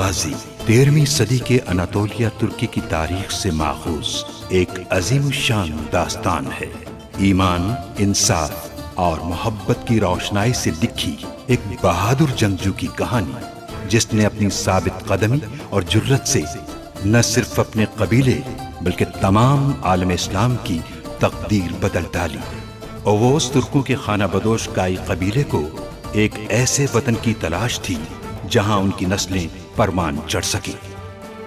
गाजी 13वीं सदी के अनातोलिया तुर्की की तारीख से माखूज एक अजीम शान दास्तान है। ईमान, इंसाफ और मोहब्बत की रोशनाई से लिखी एक बहादुर जंगजू की कहानी, जिसने अपनी साबित कदमी और जुर्रत से न सिर्फ अपने कबीले बल्कि तमाम आलम इस्लाम की तकदीर बदल डाली। ओवोस तुर्कों के खाना बदोश काई कबीले को एक ऐसे वतन की तलाश थी जहां उनकी नस्लें परमान चढ़ सकी।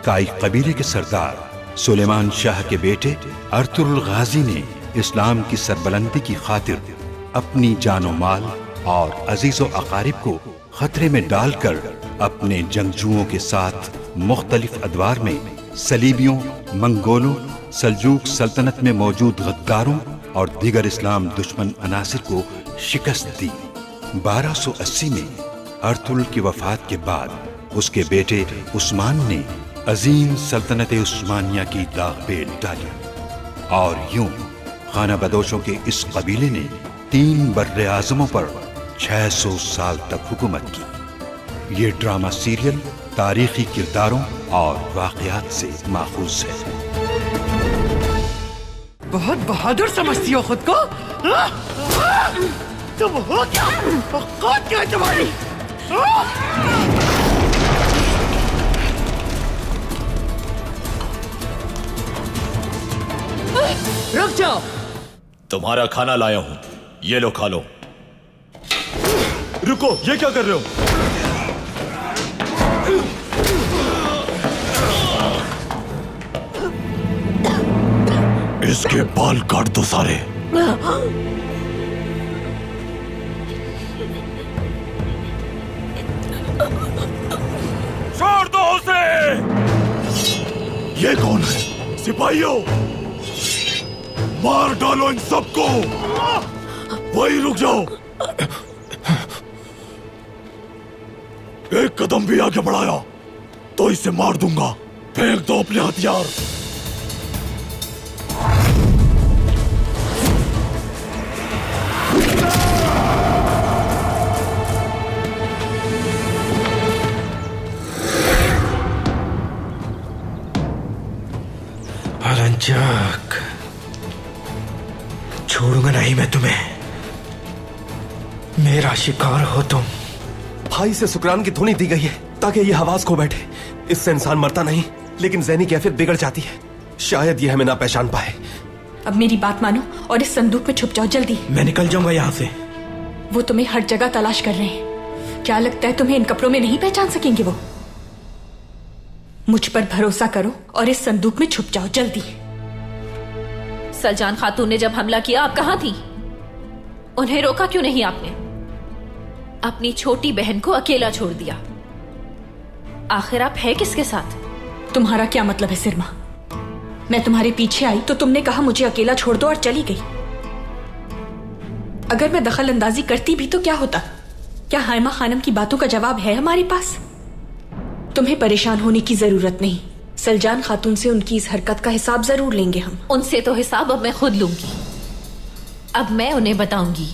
काई कबीले के सरदार सुलेमान शाह के बेटे अर्तुगरुल गाजी ने इस्लाम की सरबलंदी की खातिर अपनी जानो माल और अजीजो अकारिब को खतरे में डालकर अपने जंगजुओं के साथ मुख्तलिफ अदवार में सलीबियों, मंगोलों, सल्जूक सल्तनत में मौजूद गद्दारों और दीगर इस्लाम दुश्मन अनासिर को शिकस्त दी। 1280 में अर्तुगरुल की वफात के बाद उसके बेटे उस्मान ने अजीम सल्तनत उस्मानिया की दागबेल डाली और यूं खाना बदोशों के इस कबीले ने 3 बर्रे आज़मों पर 600 साल तक हुकूमत की। ये ड्रामा सीरियल तारीखी किरदारों और वाक़यात से माखूज है। बहुत बहादुर समझती हो खुद को? तुम हो क्या? औकात क्या है तुम्हारी? रुक जाओ। तुम्हारा खाना लाया हूं, ये लो खा लो। रुको, ये क्या कर रहे हो? इसके बाल काट दो सारे। छोड़ दो उसे। ये कौन है? सिपाहियों, मार डालो इन सबको। वहीं रुक जाओ। एक कदम भी आगे बढ़ाया तो इसे मार दूंगा। फेंक दो अपने हथियार। अलंजाक, छोड़ूंगा नहीं मैं तुम्हें। मेरा शिकार हो तुम। भाई से शुक्रान की धुनी दी गई है ताकि ये हवास खो बैठे। इससे इंसान मरता नहीं, लेकिन ज़हनी कैफियत बिगड़ जाती है। शायद ये हमें ना पहचान पाए। अब मेरी बात मानो और इस संदूक में छुप जाओ जल्दी। मैं निकल जाऊंगा यहाँ से। वो तुम्हें हर जगह तलाश कर रहे हैं। क्या लगता है तुम्हें इन कपड़ों में नहीं पहचान सकेंगे वो? मुझ पर भरोसा करो और इस संदूक में छुप जाओ जल्दी। सलजान खातून ने जब हमला किया आप कहां थी? उन्हें रोका क्यों नहीं आपने? अपनी छोटी बहन को अकेला छोड़ दिया। आखिर आप है किसके साथ? तुम्हारा क्या मतलब है सिरमा? मैं तुम्हारे पीछे आई तो तुमने कहा मुझे अकेला छोड़ दो और चली गई। अगर मैं दखल अंदाजी करती भी तो क्या होता? क्या हाइमा खानम की बातों का जवाब है हमारे पास? तुम्हें परेशान होने की जरूरत नहीं। सलजान खातून से उनकी इस हरकत का हिसाब जरूर लेंगे हम। उनसे तो हिसाब अब मैं खुद लूंगी। अब मैं उन्हें बताऊंगी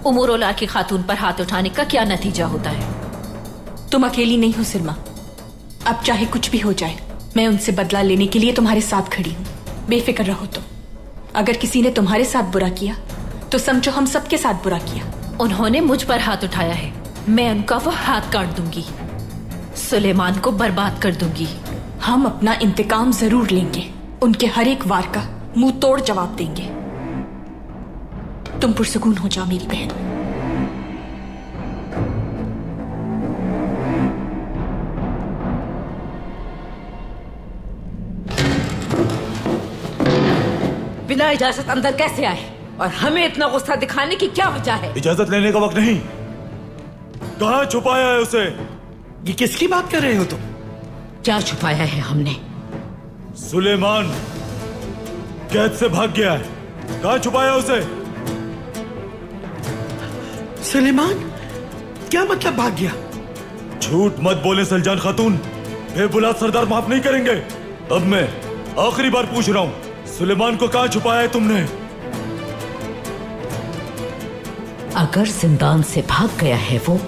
उमूर की खातून पर हाथ उठाने का क्या नतीजा होता है। तुम अकेली नहीं हो सिरमा। अब चाहे कुछ भी हो जाए, मैं उनसे बदला लेने के लिए तुम्हारे साथ खड़ी हूं। बेफिक्र रहो तुम। अगर किसी ने तुम्हारे साथ बुरा किया तो समझो हम सबके साथ बुरा किया। उन्होंने मुझ पर हाथ उठाया है, मैं उनका वो हाथ काट दूंगी, सुलेमान को बर्बाद कर दूंगी। हम अपना इंतकाम जरूर लेंगे। उनके हर एक वार का मुंह तोड़ जवाब देंगे। तुम पुरसुकून हो जाओ मेरी बहन। बिना इजाजत अंदर कैसे आए और हमें इतना गुस्सा दिखाने की क्या वजह है? इजाजत लेने का वक्त नहीं। कहां छुपाया है उसे? ये किसकी बात कर रहे हो तुम? क्या छुपाया है हमने? सुलेमान कैद से भाग गया है। कहां छुपाया उसे? सुलेमान? क्या मतलब भाग गया? झूठ मत बोले सलजान खातून, बेबुलाद सरदार माफ नहीं करेंगे। अब मैं आखिरी बार पूछ रहा हूं, सुलेमान को कहां छुपाया है तुमने? अगर जिंदान से भाग गया है वो,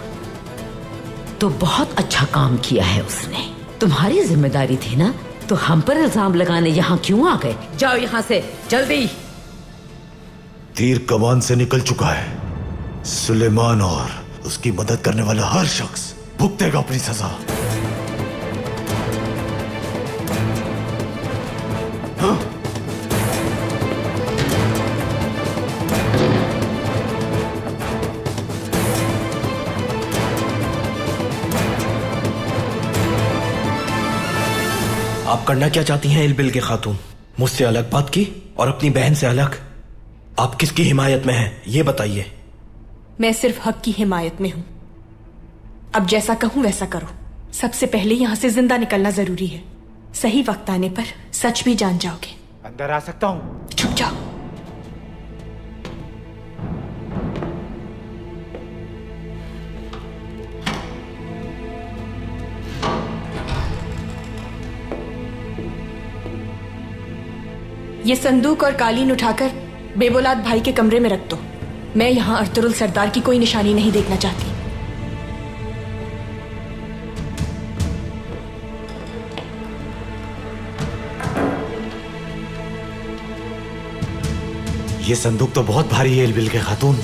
तो बहुत अच्छा काम किया है उसने। तुम्हारी जिम्मेदारी थी ना, तो हम पर इल्जाम लगाने यहाँ क्यों आ गए? जाओ यहाँ से जल्दी। तीर कमान से निकल चुका है। सुलेमान और उसकी मदद करने वाला हर शख्स भुगतेगा अपनी सजा। हाँ? आप करना क्या चाहती हैं इलबिल के खातून? मुझसे अलग बात की और अपनी बहन से अलग। आप किसकी हिमायत में हैं ये बताइए। मैं सिर्फ हक की हिमायत में हूं। अब जैसा कहूं वैसा करो। सबसे पहले यहां से जिंदा निकलना जरूरी है। सही वक्त आने पर सच भी जान जाओगे। अंदर आ सकता हूं? छुप जाओ। ये संदूक और कालीन उठाकर बेबौलाद भाई के कमरे में रख दो। मैं यहां अर्तुरुल सरदार की कोई निशानी नहीं देखना चाहती। ये संदूक तो बहुत भारी है इलबिल के खातून,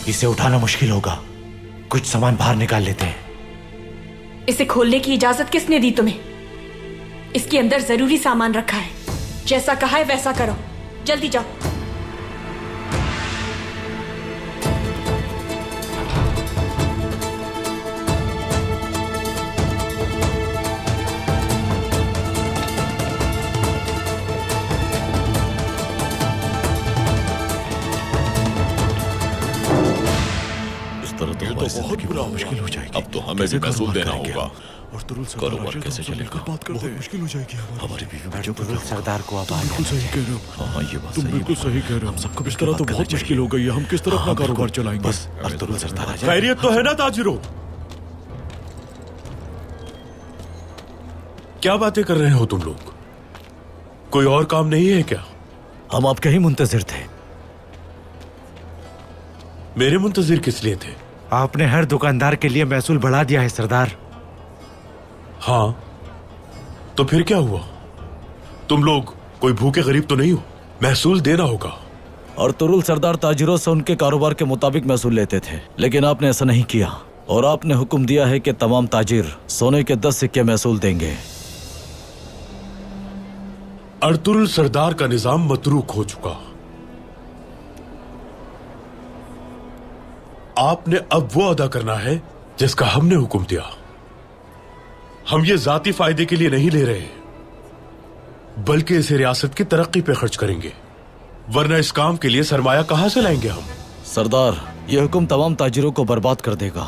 इसे उठाना मुश्किल होगा। कुछ सामान बाहर निकाल लेते हैं। इसे खोलने की इजाजत किसने दी तुम्हें? इसके अंदर जरूरी सामान रखा है। जैसा कहा है वैसा करो। जल्दी जाओ। इस तरह तो बहुत बुरा मुश्किल हो जाएगी। अब तो हमें भी महसूल देना होगा। और कारोबार कैसे चलेगा? बात करते हैं, मुश्किल हो जाएगी हमारी बीवी बच्चों को। सरदार को अब बिल्कुल सही कह रहे हो। हाँ ये बात तुम बिल्कुल सही कह रहे हो। हम सबको इस तरह तो बहुत मुश्किल हो गई है। हम किस तरह अपना कारोबार चलाएंगे? बस अर्तुरुल सरदार आ जाए। खैरियत तो है ना ताजिरों? क्या बातें कर रहे हो तुम लोग? कोई और काम नहीं है क्या? हम आपके ही मुंतजिर थे। मेरे मुंतजिर किस लिए थे? आपने हर दुकानदार के लिए महसूल बढ़ा दिया है सरदार। हाँ तो फिर क्या हुआ? तुम लोग कोई भूखे गरीब तो नहीं हो? महसूल देना होगा। अर्तुरुल सरदार ताजिरों से उनके कारोबार के मुताबिक महसूल लेते थे, लेकिन आपने ऐसा नहीं किया और आपने हुक्म दिया है कि तमाम ताजिर सोने के 10 सिक्के महसूल देंगे। अर्तुरुल सरदार का निजाम मतरूक हो चुका। आपने अब वो अदा करना है जिसका हमने हुक्म दिया। हम ये जाती फायदे के लिए नहीं ले रहे, बल्कि इसे रियासत की तरक्की पे खर्च करेंगे, वरना इस काम के लिए सरमाया कहां से लाएंगे हम? सरदार, यह हुक्म तमाम ताजिरों को बर्बाद कर देगा।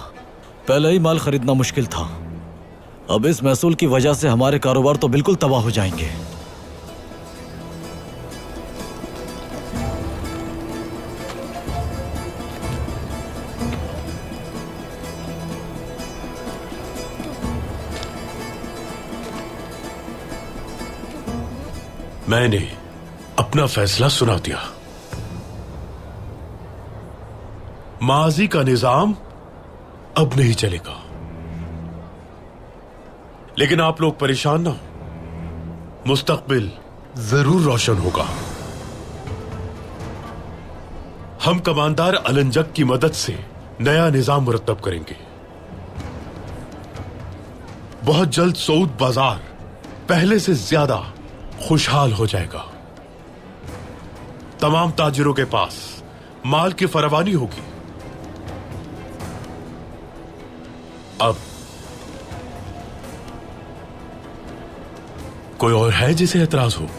पहले ही माल खरीदना मुश्किल था, अब इस महसूल की वजह से हमारे कारोबार तो बिल्कुल तबाह हो जाएंगे। मैंने अपना फैसला सुना दिया। माजी का निजाम अब नहीं चलेगा। लेकिन आप लोग परेशान ना हो, मुस्तकबिल जरूर रोशन होगा। हम कमांडर अलंजक की मदद से नया निजाम मुरतब करेंगे। बहुत जल्द सऊद बाजार पहले से ज्यादा खुशहाल हो जाएगा। तमाम ताजिरों के पास माल की फरावानी होगी। अब कोई और है जिसे एतराज हो?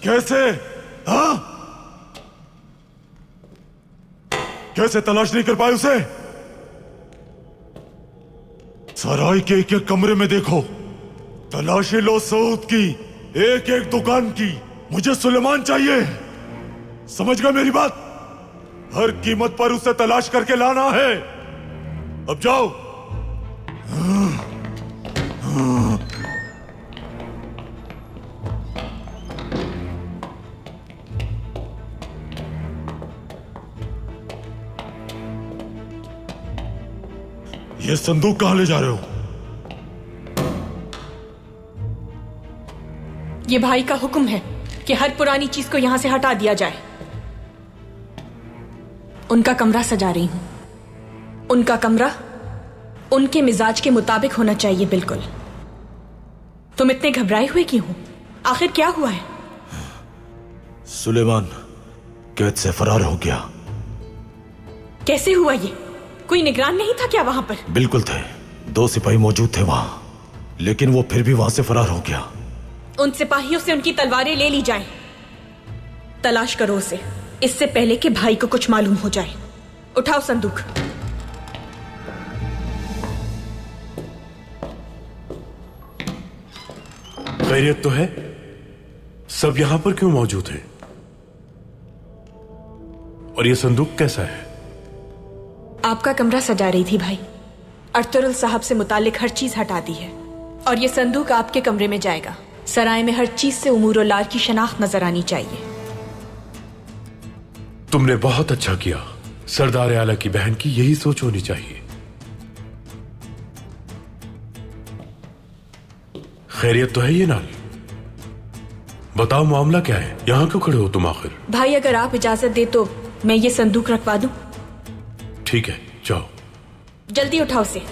कैसे? हाँ? कैसे तलाश नहीं कर पाए उसे? सराय के एक एक कमरे में देखो, तलाशी लो सऊद की, एक एक दुकान की। मुझे सुलेमान चाहिए, समझ गए मेरी बात? हर कीमत पर उसे तलाश करके लाना है। अब जाओ। ये संदूक कहां ले जा रहे हो? ये भाई का हुक्म है कि हर पुरानी चीज को यहां से हटा दिया जाए। उनका कमरा सजा रही हूं। उनका कमरा उनके मिजाज के मुताबिक होना चाहिए, बिल्कुल। तुम इतने घबराए हुए क्यों हो? आखिर क्या हुआ है? सुलेमान कैद से फरार हो गया। कैसे हुआ ये? कोई निगरान नहीं था क्या वहां पर? बिल्कुल थे, 2 सिपाही मौजूद थे वहां, लेकिन वो फिर भी वहां से फरार हो गया। उन सिपाहियों से उनकी तलवारें ले ली जाएं। तलाश करो उसे, इससे पहले कि भाई को कुछ मालूम हो जाए। उठाओ संदूक। खैरियत तो है? सब यहां पर क्यों मौजूद हैं? और ये संदूक कैसा है? आपका कमरा सजा रही थी भाई। अर्तुगरुल साहब से मुतालिक हर चीज हटा दी है और ये संदूक आपके कमरे में जाएगा। सराय में हर चीज से उमूर लार की शनाख्त नजर आनी चाहिए। तुमने बहुत अच्छा किया। सरदार आला की बहन की यही सोच होनी चाहिए। खैरियत तो है ये नाल? बताओ मामला क्या है? यहां क्यों खड़े हो तुम आखिर? भाई अगर आप इजाजत दे तो मैं ये संदूक रखवा दूं। ठीक है, जाओ। जल्दी उठाओ उसे।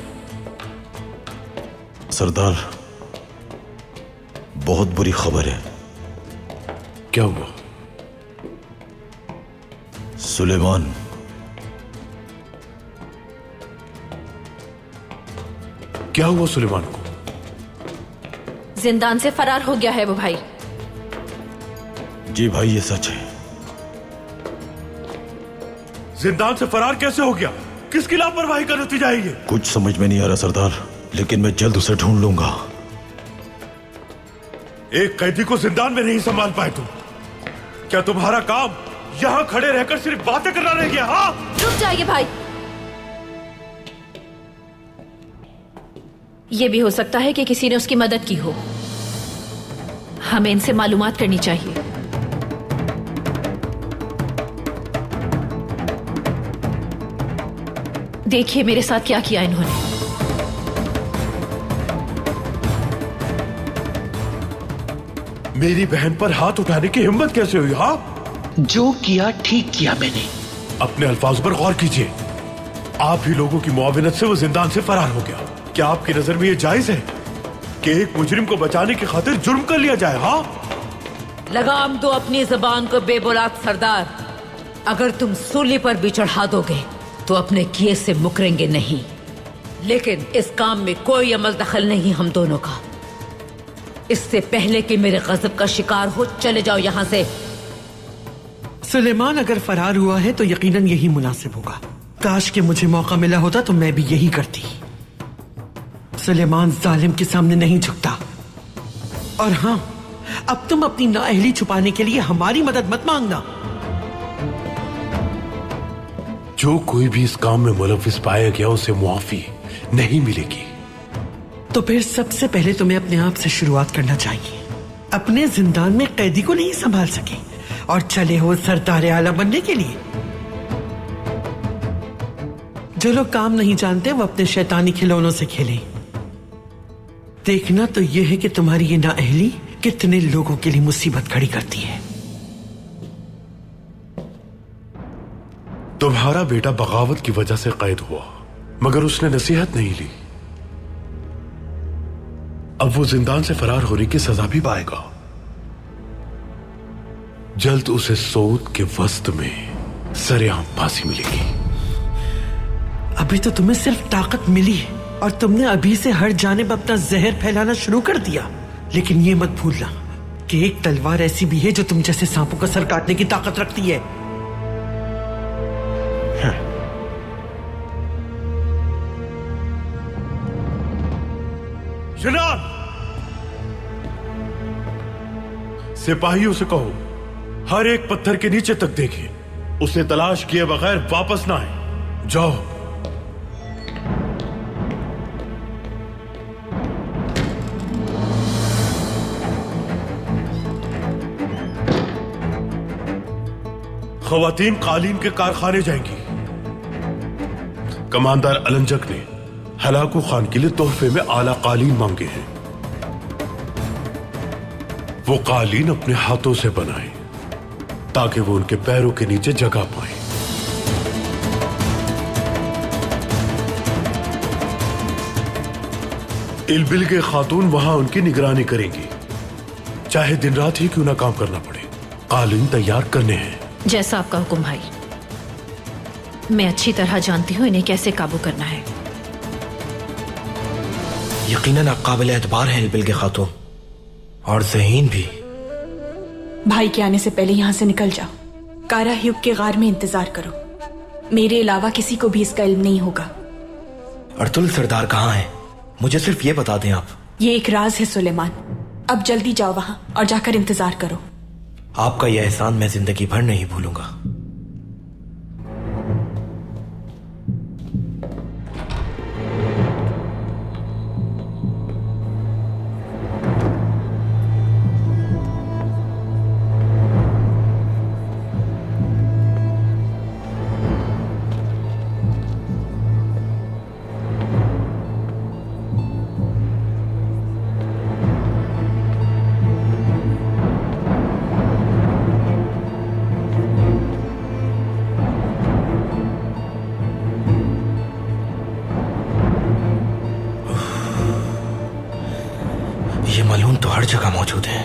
सरदार, बहुत बुरी खबर है। क्या हुआ? सुलेमान क्या हुआ सुलेमान को? जिंदान से फरार हो गया है वो भाई। जी भाई, ये सच है। जिंदान से फरार कैसे हो गया? किसकी लापरवाही का नतीजा है ये? कुछ समझ में नहीं आ रहा सरदार, लेकिन मैं जल्द उसे ढूंढ लूंगा। एक कैदी को जिंदान में नहीं संभाल पाए तुम? क्या तुम्हारा काम यहां खड़े रहकर सिर्फ बातें करना रह गया? हाँ, रुक जाइए भाई। यह भी हो सकता है कि किसी ने उसकी मदद की हो। हमें इनसे मालूमात करनी चाहिए। देखिए मेरे साथ क्या किया इन्होंने। मेरी बहन पर हाथ उठाने की हिम्मत कैसे हुई? हाँ, जो किया ठीक किया मैंने। अपने अल्फाज पर गौर कीजिए। आप ही लोगों की मुआविनत से वो जिंदान से फरार हो गया। क्या आपकी नजर में ये जायज है कि एक मुजरिम को बचाने की खातिर जुर्म कर लिया जाए? हाँ, लगाम दो अपनी जबान को बेबुलाद सरदार। अगर तुम सूली पर भी चढ़ा दोगे तो अपने किए से मुकरेंगे नहीं, लेकिन इस काम में कोई अमल दखल नहीं हम दोनों का। इससे पहले कि मेरे गजब का शिकार हो, चले जाओ यहां से। सुलेमान अगर फरार हुआ है तो यकीनन यही मुनासिब होगा। काश कि मुझे मौका मिला होता तो मैं भी यही करती। सुलेमान जालिम के सामने नहीं झुकता। और हाँ, अब तुम अपनी नाअहली छुपाने के लिए हमारी मदद मत मांगना। जो कोई भी इस काम में मुलविस पाया गया उसे मुआफी नहीं मिलेगी। तो फिर सबसे पहले तुम्हें अपने आप से शुरुआत करना चाहिए। अपने जिंदान में कैदी को नहीं संभाल सके और चले हो सरदार आला बनने के लिए। जो लोग काम नहीं जानते वो अपने शैतानी खिलौनों से खेलें। देखना तो यह है कि तुम्हारी ये नाअहली कितने लोगों के लिए मुसीबत खड़ी करती है। तुम्हारा बेटा बगावत की वजह से कैद हुआ, मगर उसने नसीहत नहीं ली। अब वो जिंदान से फरार होने की सजा भी पाएगा। जल्द उसे सऊद के वस्त में सरेआम फांसी मिलेगी। अभी तो तुम्हें सिर्फ ताकत मिली है और तुमने अभी से हर जानिब अपना जहर फैलाना शुरू कर दिया। लेकिन ये मत भूलना कि एक तलवार ऐसी भी है जो तुम जैसे सांपों का सर काटने की ताकत रखती है। जनाब, सिपाहियों से कहो हर एक पत्थर के नीचे तक देखें, उसे तलाश किए बगैर वापस ना आए। जाओ। खवातीन कालीन के कारखाने जाएंगी। कमांडर अलंजक ने हलाकू खान के लिए तोहफे में आला कालीन मांगे हैं। वो कालीन अपने हाथों से बनाए ताकि वो उनके पैरों के नीचे जगह पाए। इलबिलगे खातून वहां उनकी निगरानी करेंगी, चाहे दिन रात ही क्यों ना काम करना पड़े। कालीन तैयार करने हैं। जैसा आपका हुक्म भाई। मैं अच्छी तरह जानती हूँ इन्हें कैसे काबू करना है। यकीनन आप काबिल एतबार हैं इलबिलगे खातून, और ज़हीन भी। भाई के आने से पहले यहाँ से निकल जाओ। कारा ह्यूग के गार में इंतजार करो। मेरे अलावा किसी को भी इसका इल्म नहीं होगा। अर्तुल सरदार कहाँ है? मुझे सिर्फ ये बता दें आप। ये एक राज है सुलेमान। अब जल्दी जाओ वहां और जाकर इंतजार करो। आपका यह एहसान मैं जिंदगी भर नहीं भूलूंगा। ये मलून तो हर जगह मौजूद है।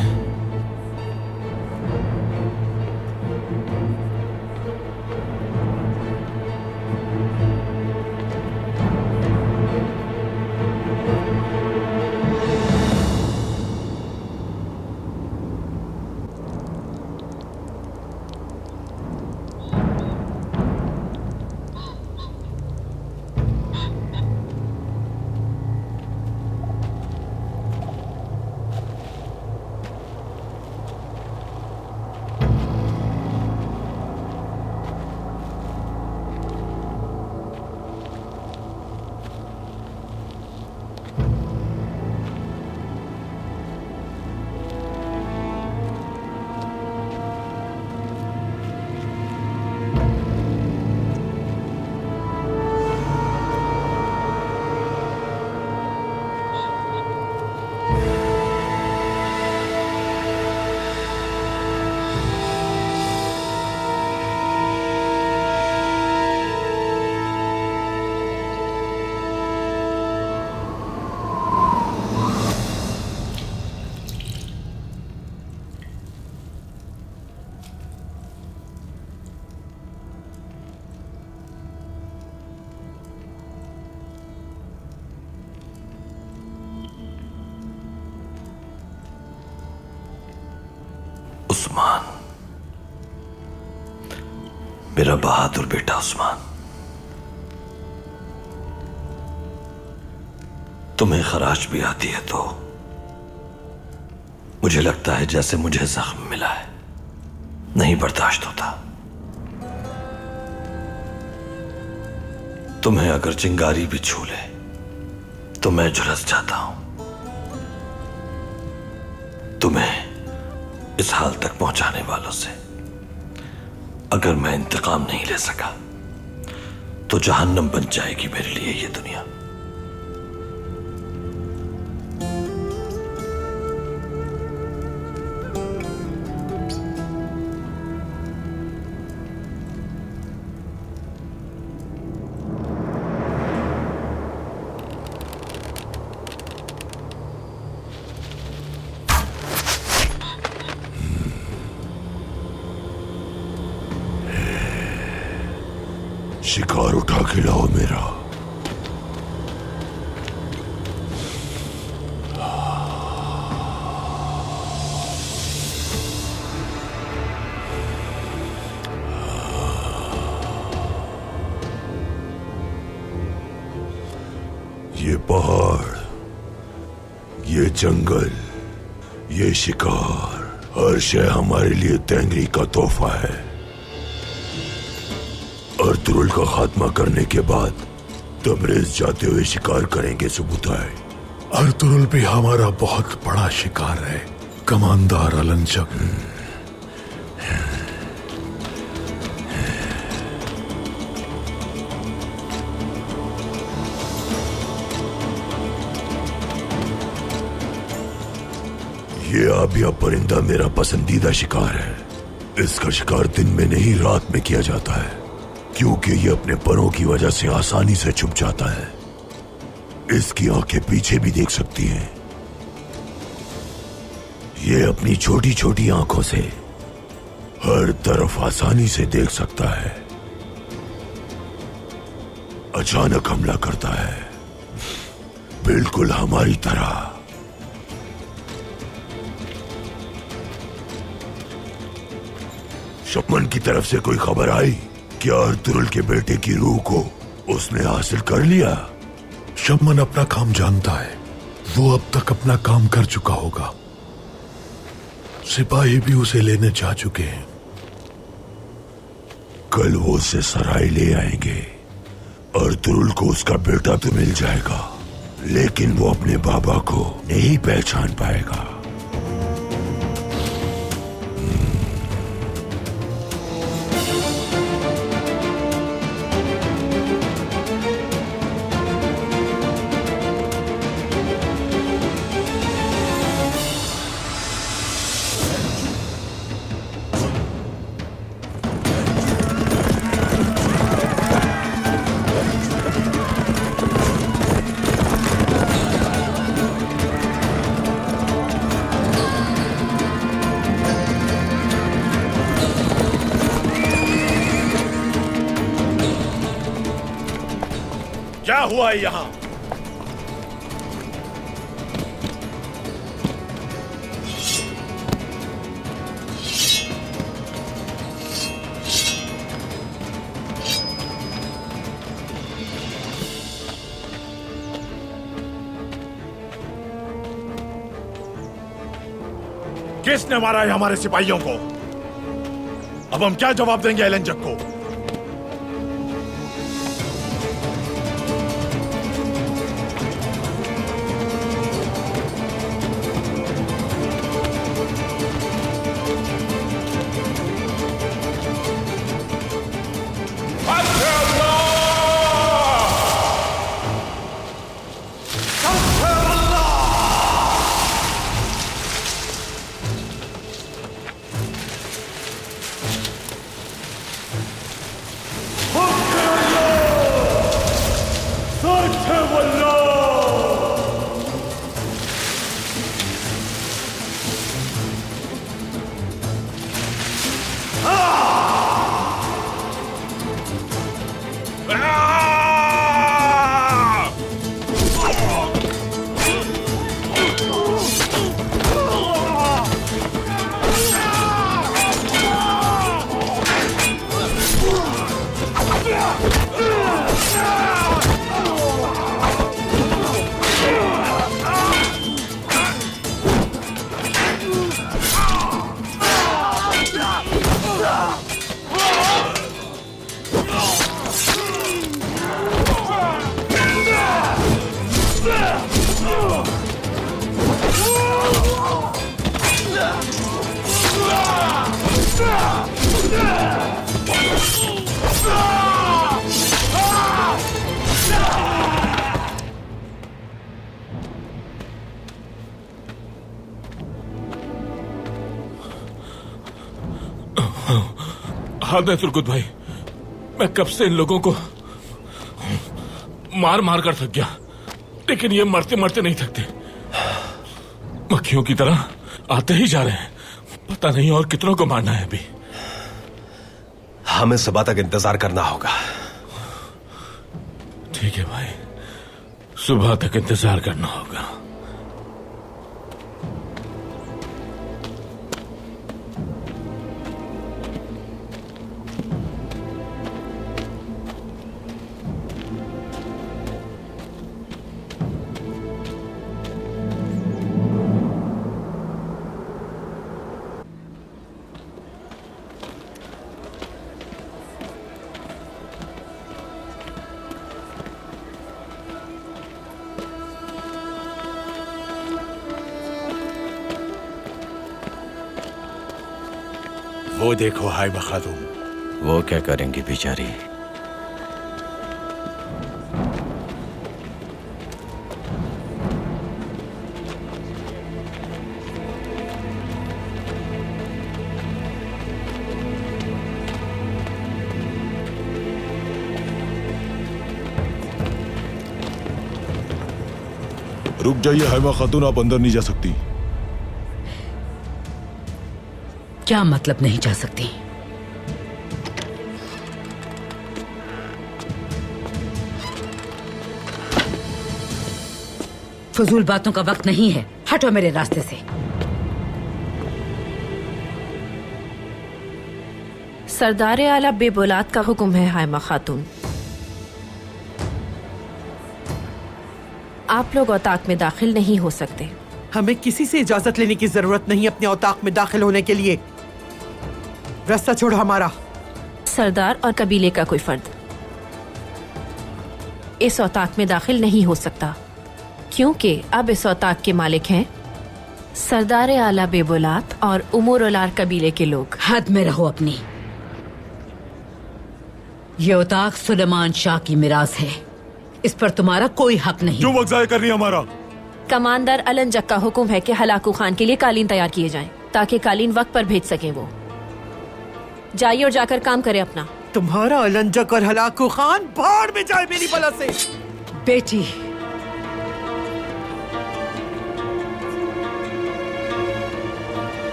उस्मान, मेरा बहादुर बेटा उस्मान, तुम्हें खराश भी आती है तो मुझे लगता है जैसे मुझे जख्म मिला है, नहीं बर्दाश्त होता। तुम्हें अगर चिंगारी भी छू ले तो मैं झुलस जाता हूं। तुम्हें इस हाल तक पहुंचाने वालों से अगर मैं इंतकाम नहीं ले सका तो जहन्नम बन जाएगी मेरे लिए ये दुनिया। शिकार उठा के लाओ मेरा। ये पहाड़, ये जंगल, ये शिकार, हर शय हमारे लिए तेंगरी का तोहफा है। अर्तुरुल का खात्मा करने के बाद तबरेज जाते हुए शिकार करेंगे सुबुताई। अर्तुरुल भी हमारा बहुत बड़ा शिकार है कमांडर अलंजक। ताबिया परिंदा मेरा पसंदीदा शिकार है। इसका शिकार दिन में नहीं रात में किया जाता है, क्योंकि ये अपने परों की वजह से आसानी से छुप जाता है। इसकी आंखें पीछे भी देख सकती हैं। ये अपनी छोटी छोटी आंखों से हर तरफ आसानी से देख सकता है। अचानक हमला करता है, बिल्कुल हमारी तरह। शमन की तरफ से कोई खबर आई? क्या अर्तुरुल के बेटे की रूह को उसने हासिल कर लिया? शमन अपना काम जानता है। वो अब तक अपना काम कर चुका होगा। सिपाही भी उसे लेने जा चुके हैं। कल वो उसे सराय ले आएंगे। अर्तुरुल को उसका बेटा तो मिल जाएगा, लेकिन वो अपने बाबा को नहीं पहचान पाएगा। क्या हुआ है यहां? किसने मारा है हमारे सिपाहियों को? अब हम क्या जवाब देंगे एलेंजक को? हाँ तुर्कुत भाई, मैं कब से इन लोगों को मार मार कर थक गया, लेकिन ये मरते मरते नहीं थकते। मक्खियों की तरह आते ही जा रहे हैं। पता नहीं और कितनों को मारना है अभी। हमें सुबह तक इंतजार करना होगा। ठीक है भाई, सुबह तक इंतजार करना होगा। वो देखो हाइबा खातून। वो क्या करेंगी बेचारी? रुक जाइए हैमा खातून, आप अंदर नहीं जा सकती। क्या मतलब नहीं जा सकती? फजूल बातों का वक्त नहीं है, हटो मेरे रास्ते से। सरदार आला बेबौलाद का हुक्म है हायमा खातून। आप लोग औताक में दाखिल नहीं हो सकते। हमें किसी से इजाजत लेने की जरूरत नहीं अपने औताक में दाखिल होने के लिए। रास्ता छोड़ हमारा। सरदार और कबीले का कोई फर्द इस औताक में दाखिल नहीं हो सकता, क्योंकि अब इस औताक के मालिक हैं सरदार आला बेबौलाद और उमर-उलार कबीले के लोग। हद में रहो अपनी। ये औताक सुलेमान शाह की मिरास है, इस पर तुम्हारा कोई हक नहीं। क्यों वक्त जाया कर रही है हमारा? कमांडर अलंजक का हुक्म है कि हलाकू खान के लिए कालीन तैयार किए जाएं, ताकि कालीन वक्त पर भेज सकें। वो जाइए और जाकर काम करें अपना। तुम्हारा अलंजक और हलाकू खान भाड़ में जाए मेरी बला से। बेटी,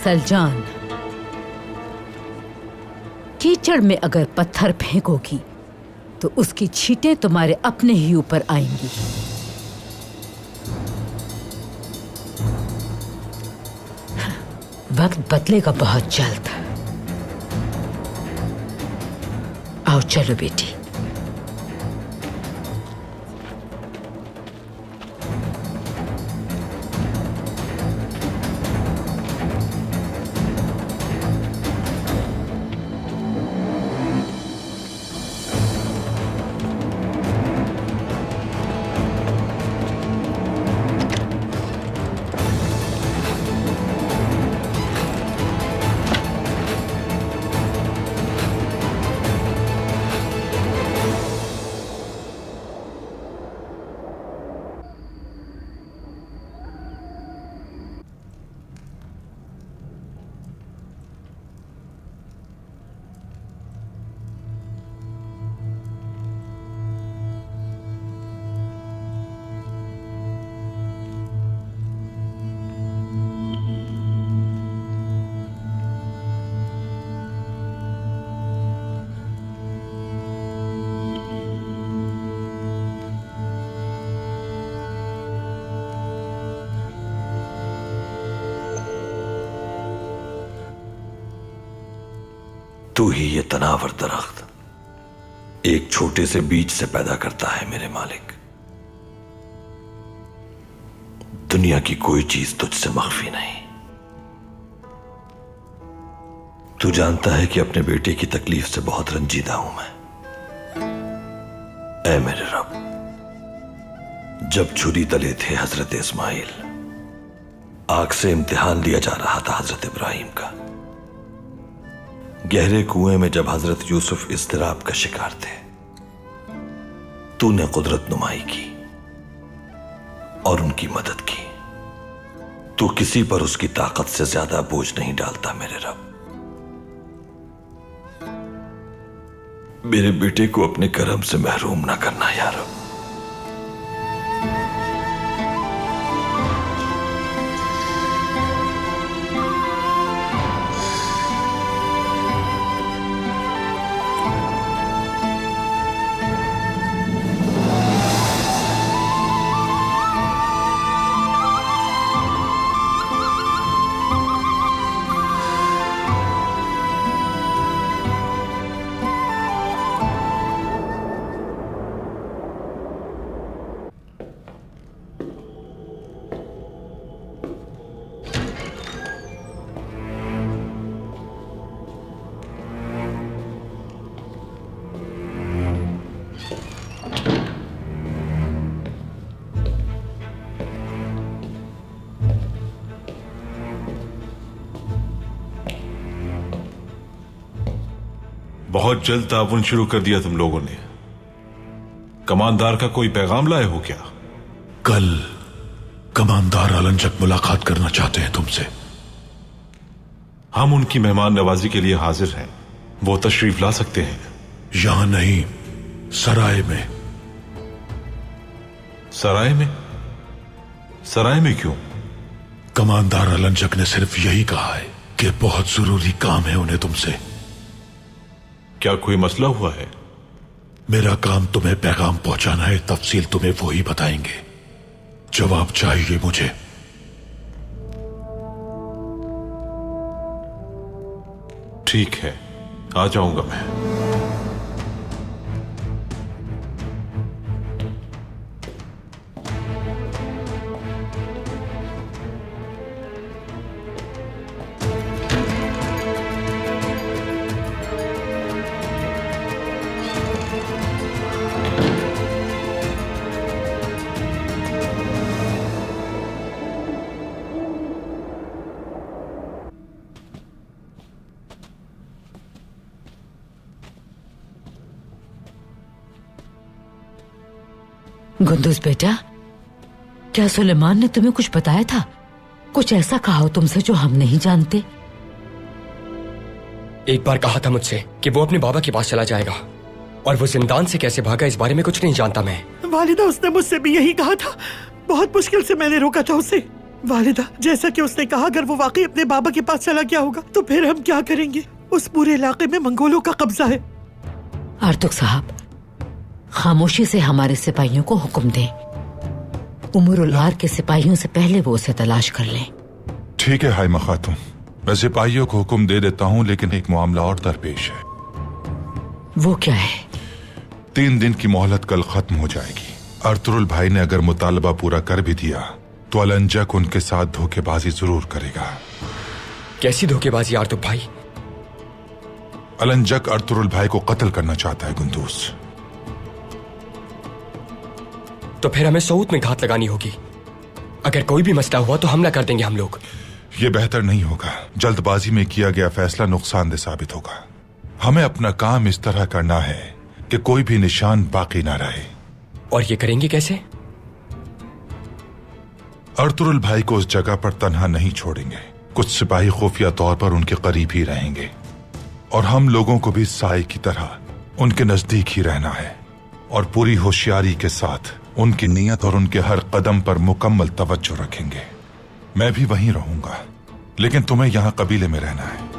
सलजान, कीचड़ में अगर पत्थर फेंकोगी तो उसकी छींटें तुम्हारे अपने ही ऊपर आएंगी। वक्त बदलेगा बहुत जल्द। आओ चलो बेटी। तू ही ये तनावर दरख्त एक छोटे से बीज से पैदा करता है मेरे मालिक। दुनिया की कोई चीज तुझसे मख्फी नहीं। तू जानता है कि अपने बेटे की तकलीफ से बहुत रंजीदा हूं मैं। ऐ मेरे रब, जब छुरी तले थे हजरत इस्माइल, आग से इम्तिहान लिया जा रहा था हजरत इब्राहिम का। गहरे कुएं में जब हजरत यूसुफ इस्तिराब का शिकार थे, तूने कुदरत नुमाई की और उनकी मदद की। तू किसी पर उसकी ताकत से ज्यादा बोझ नहीं डालता मेरे रब। मेरे बेटे को अपने करम से महरूम ना करना या रब। बहुत जल्द ताउन शुरू कर दिया तुम लोगों ने। कमांडर का कोई पैगाम लाए हो क्या? कल कमांडर अलंजक मुलाकात करना चाहते हैं तुमसे। हम उनकी मेहमान नवाजी के लिए हाजिर हैं। वो तशरीफ ला सकते हैं। यहां नहीं, सराय में। सराय में? सराय में क्यों? कमांडर अलंजक ने सिर्फ यही कहा है कि बहुत जरूरी काम है उन्हें तुमसे। क्या कोई मसला हुआ है? मेरा काम तुम्हें पैगाम पहुंचाना है, तफसील तुम्हें वो ही बताएंगे। जवाब चाहिए मुझे। ठीक है, आ जाऊंगा मैं। गुंदुज बेटा, क्या सुलेमान ने तुम्हें कुछ बताया था? कुछ ऐसा कहा हो तुमसे जो हम नहीं जानते? एक बार कहा था मुझसे कि वो अपने बाबा के पास चला जाएगा, और वो जिंदान से कैसे भागा इस बारे में कुछ नहीं जानता मैं। वालिदा, उसने मुझसे भी यही कहा था। बहुत मुश्किल से मैंने रोका था उसे। वालिदा, जैसा कि उसने कहा, अगर वो वाकई अपने बाबा के पास चला गया होगा तो फिर हम क्या करेंगे? उस पूरे इलाके में मंगोलों का कब्जा है। आर्तुक साहब, खामोशी से हमारे सिपाहियों को हुक्म दें। उमरुल आर के सिपाहियों से पहले वो उसे तलाश कर लें। ठीक है हाइमा खातून, मैं सिपाहियों को हुक्म दे देता हूँ, लेकिन एक मामला और दरपेश है। वो क्या है? 3 दिन की मोहलत कल खत्म हो जाएगी। अर्तुरुल भाई ने अगर मुतालबा पूरा कर भी दिया तो अलंजक उनके साथ धोखेबाजी जरूर करेगा। कैसी धोखेबाजी आर्तुक भाई? अलंजक अर्तुरुल भाई को कत्ल करना चाहता है गुंदूस। तो फिर हमें सऊद में घात लगानी होगी। अगर कोई भी मसला हुआ तो हमला कर देंगे हम लोग। ये बेहतर नहीं होगा। जल्दबाजी में किया गया फैसला नुकसानदेह साबित होगा। हमें अपना काम इस तरह करना है कि कोई भी निशान बाकी ना रहे। और ये करेंगे कैसे? अर्तुरुल भाई को उस जगह पर तन्हा नहीं छोड़ेंगे। कुछ सिपाही खुफिया तौर पर उनके करीब ही रहेंगे, और हम लोगों को भी साए की तरह उनके नजदीक ही रहना है, और पूरी होशियारी के साथ उनकी नीयत और उनके हर कदम पर मुकम्मल तवज्जो रखेंगे। मैं भी वहीं रहूंगा, लेकिन तुम्हें यहां कबीले में रहना है।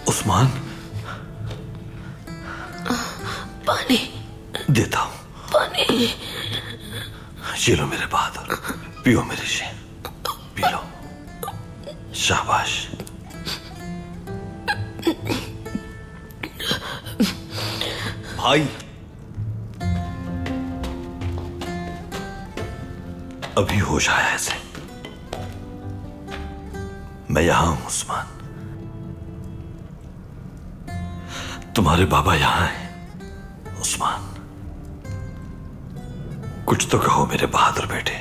उस्मान, पानी देता हूं। पानी। ये लो मेरे बहादुर, पियो मेरे शे, पी लो। शाबाश। भाई, अभी होश आया ऐसे। मैं यहां हूं उस्मान। तुम्हारे बाबा यहां हैं उस्मान। कुछ तो कहो मेरे बहादुर बेटे।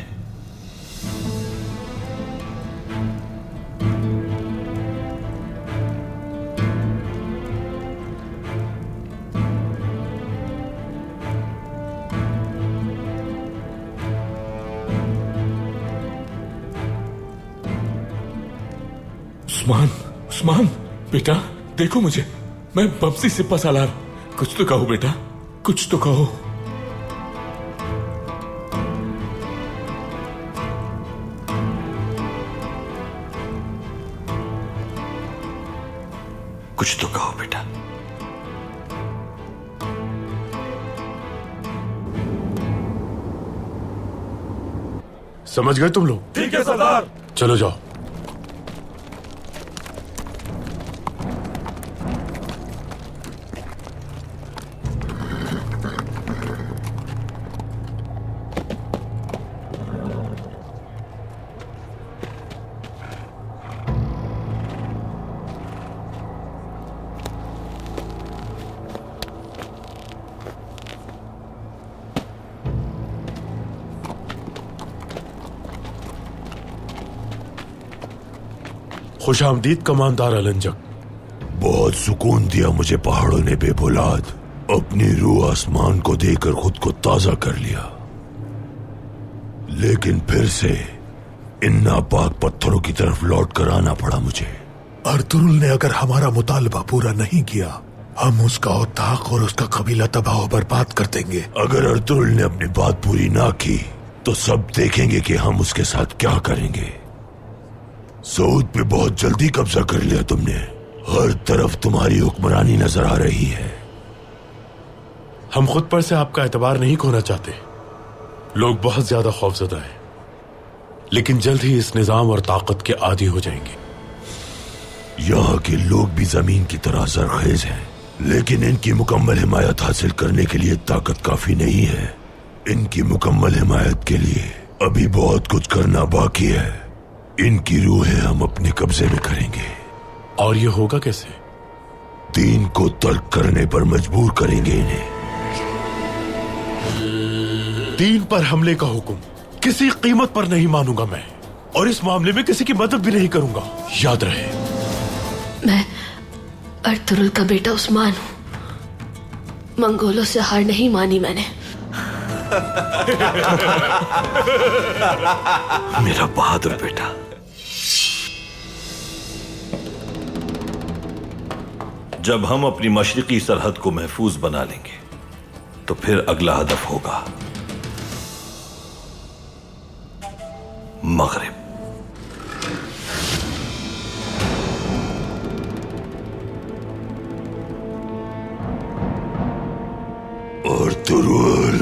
उस्मान, उस्मान बेटा, देखो मुझे, मैं बमसी सिपा सालार। कुछ तो कहो बेटा, कुछ तो कहो। कुछ तो कहो बेटा। समझ गए तुम लोग? ठीक है सरदार। चलो जाओ। खुशामदीद कमांडर अलंजक। बहुत सुकून दिया मुझे पहाड़ों ने बेबुलाद। अपनी रूह आसमान को देकर खुद को ताजा कर लिया, लेकिन फिर से इन नापाक पत्थरों की तरफ लौट कर आना पड़ा मुझे। अर्तुरुल ने अगर हमारा मुतालबा पूरा नहीं किया, हम उसका औताक और उसका कबीला तबाह बर्बाद कर देंगे। अगर अर्तुरुल ने अपनी बात पूरी ना की तो सब देखेंगे कि हम उसके साथ क्या करेंगे। सऊद पे बहुत जल्दी कब्जा कर लिया तुमने। हर तरफ तुम्हारी हुक्मरानी नजर आ रही है। हम खुद पर से आपका एतबार नहीं खोना चाहते। लोग बहुत ज्यादा खौफजदा हैं, लेकिन जल्द ही इस निजाम और ताकत के आदी हो जाएंगे। यहाँ के लोग भी जमीन की तरह जरखेज हैं, लेकिन इनकी मुकम्मल हिमायत हासिल करने के लिए ताकत काफी नहीं है। इनकी मुकम्मल हिमायत के लिए अभी बहुत कुछ करना बाकी है। इनकी रूहें हम अपने कब्जे में करेंगे। और ये होगा कैसे? दीन को तर्क करने पर मजबूर करेंगे इन्हें। दीन पर हमले का हुक्म किसी कीमत पर नहीं मानूंगा मैं, और इस मामले में किसी की मदद भी नहीं करूंगा, याद रहे। मैं अर्तुरुल का बेटा उस्मान हूं। मंगोलों से हार नहीं मानी मैंने। मेरा बहादुर बेटा। जब हम अपनी मशरिकी सरहद को महफूज बना लेंगे तो फिर अगला हदफ होगा मगरिब। अर्तुरुल।